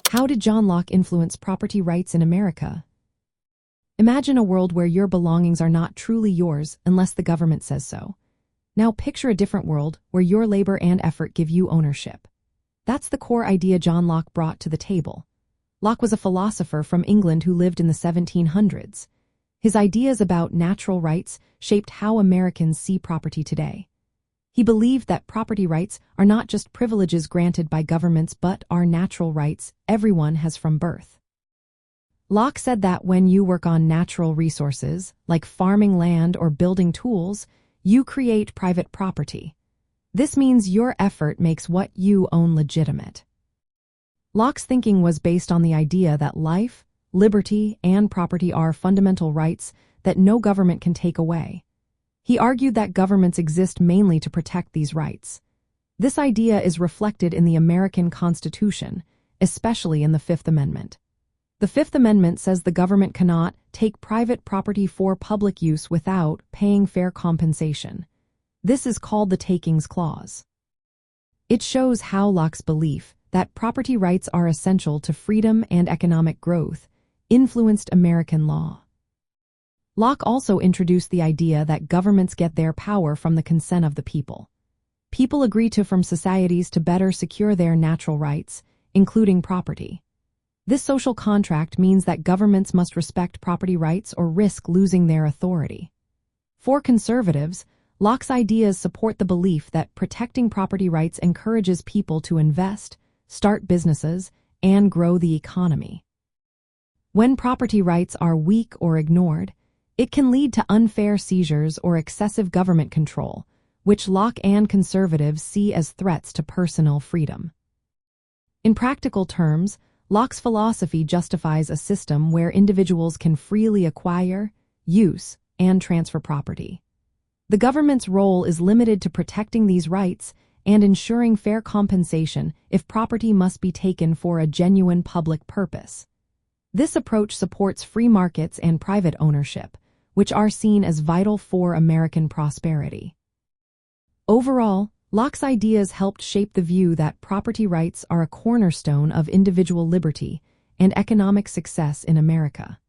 How did John Locke influence property rights in America? Imagine a world where your belongings are not truly yours unless the government says so. Now picture a different world where your labor and effort give you ownership. That's the core idea John Locke brought to the table. Locke was a philosopher from England who lived in the 1700s. His ideas about natural rights shaped how Americans see property today. He believed that property rights are not just privileges granted by governments but are natural rights everyone has from birth. Locke said that when you work on natural resources, like farming land or building tools, you create private property. This means your effort makes what you own legitimate. Locke's thinking was based on the idea that life, liberty, and property are fundamental rights that no government can take away. He argued that governments exist mainly to protect these rights. This idea is reflected in the American Constitution, especially in the Fifth Amendment. The Fifth Amendment says the government cannot take private property for public use without paying fair compensation. This is called the Takings Clause. It shows how Locke's belief that property rights are essential to freedom and economic growth influenced American law. Locke also introduced the idea that governments get their power from the consent of the people. People agree to form societies to better secure their natural rights, including property. This social contract means that governments must respect property rights or risk losing their authority. For conservatives, Locke's ideas support the belief that protecting property rights encourages people to invest, start businesses, and grow the economy. When property rights are weak or ignored, it can lead to unfair seizures or excessive government control, which Locke and conservatives see as threats to personal freedom. In practical terms, Locke's philosophy justifies a system where individuals can freely acquire, use, and transfer property. The government's role is limited to protecting these rights and ensuring fair compensation if property must be taken for a genuine public purpose. This approach supports free markets and private ownership, which are seen as vital for American prosperity. Overall, Locke's ideas helped shape the view that property rights are a cornerstone of individual liberty and economic success in America.